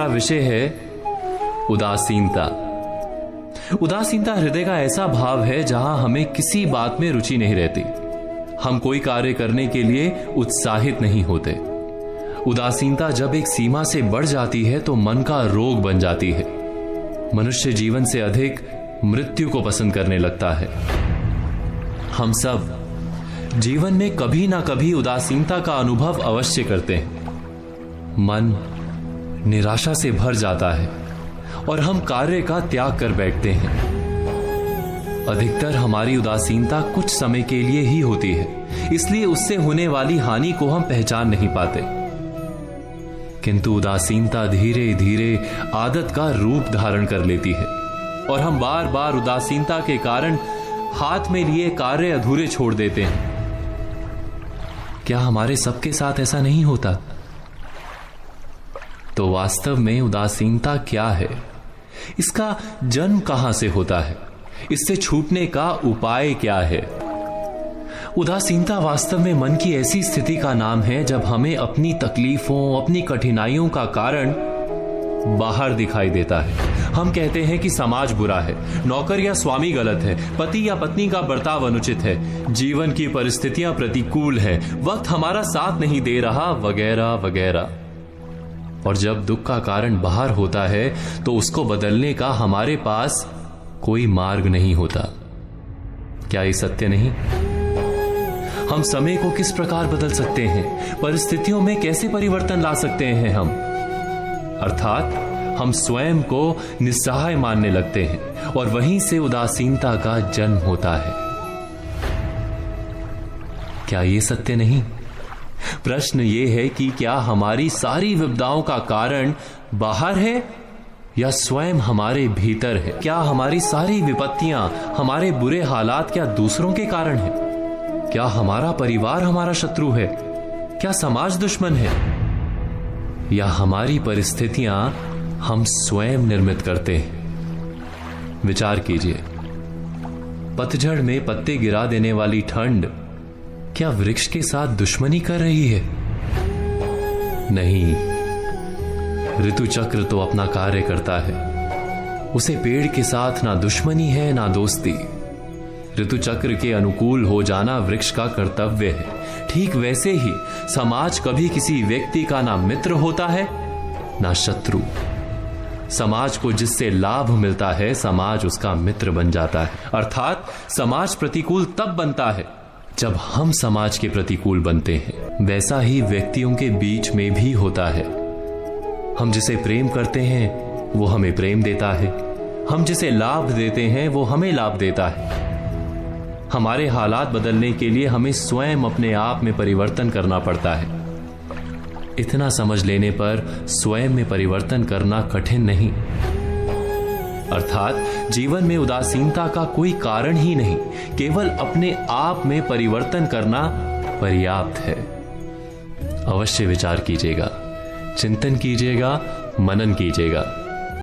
विषय है उदासीनता। उदासीनता हृदय का ऐसा भाव है जहां हमें किसी बात में रुचि नहीं रहती, हम कोई कार्य करने के लिए उत्साहित नहीं होते। उदासीनता जब एक सीमा से बढ़ जाती है तो मन का रोग बन जाती है। मनुष्य जीवन से अधिक मृत्यु को पसंद करने लगता है। हम सब जीवन में कभी ना कभी उदासीनता का अनुभव अवश्य करते हैं। मन निराशा से भर जाता है और हम कार्य का त्याग कर बैठते हैं। अधिकतर हमारी उदासीनता कुछ समय के लिए ही होती है, इसलिए उससे होने वाली हानि को हम पहचान नहीं पाते। किंतु उदासीनता धीरे धीरे आदत का रूप धारण कर लेती है और हम बार बार उदासीनता के कारण हाथ में लिए कार्य अधूरे छोड़ देते हैं। क्या हमारे सबके साथ ऐसा नहीं होता? तो वास्तव में उदासीनता क्या है? इसका जन्म कहां से होता है? इससे छूटने का उपाय क्या है? उदासीनता वास्तव में मन की ऐसी स्थिति का नाम है जब हमें अपनी तकलीफों, अपनी कठिनाइयों का कारण बाहर दिखाई देता है। हम कहते हैं कि समाज बुरा है, नौकर या स्वामी गलत है, पति या पत्नी का बर्ताव अनुचित है, जीवन की परिस्थितियां प्रतिकूल है, वक्त हमारा साथ नहीं दे रहा, वगैरह वगैरह। और जब दुख का कारण बाहर होता है तो उसको बदलने का हमारे पास कोई मार्ग नहीं होता। क्या ये सत्य नहीं? हम समय को किस प्रकार बदल सकते हैं? परिस्थितियों में कैसे परिवर्तन ला सकते हैं हम? अर्थात हम स्वयं को निस्सहाय मानने लगते हैं और वहीं से उदासीनता का जन्म होता है। क्या ये सत्य नहीं? प्रश्न ये है कि क्या हमारी सारी विपदाओं का कारण बाहर है या स्वयं हमारे भीतर है? क्या हमारी सारी विपत्तियां, हमारे बुरे हालात क्या दूसरों के कारण है? क्या हमारा परिवार हमारा शत्रु है? क्या समाज दुश्मन है? या हमारी परिस्थितियां हम स्वयं निर्मित करते हैं? विचार कीजिए, पतझड़ में पत्ते गिरा देने वाली ठंड क्या वृक्ष के साथ दुश्मनी कर रही है? नहीं, ऋतु चक्र तो अपना कार्य करता है। उसे पेड़ के साथ ना दुश्मनी है ना दोस्ती। ऋतु चक्र के अनुकूल हो जाना वृक्ष का कर्तव्य है। ठीक वैसे ही समाज कभी किसी व्यक्ति का ना मित्र होता है ना शत्रु। समाज को जिससे लाभ मिलता है, समाज उसका मित्र बन जाता है। अर्थात समाज प्रतिकूल तब बनता है जब हम समाज के प्रतिकूल बनते हैं। वैसा ही व्यक्तियों के बीच में भी होता है। हम जिसे प्रेम करते हैं वो हमें प्रेम देता है, हम जिसे लाभ देते हैं वो हमें लाभ देता है। हमारे हालात बदलने के लिए हमें स्वयं अपने आप में परिवर्तन करना पड़ता है। इतना समझ लेने पर स्वयं में परिवर्तन करना कठिन नहीं। अर्थात जीवन में उदासीनता का कोई कारण ही नहीं, केवल अपने आप में परिवर्तन करना पर्याप्त है। अवश्य विचार कीजिएगा, चिंतन कीजिएगा, मनन कीजिएगा।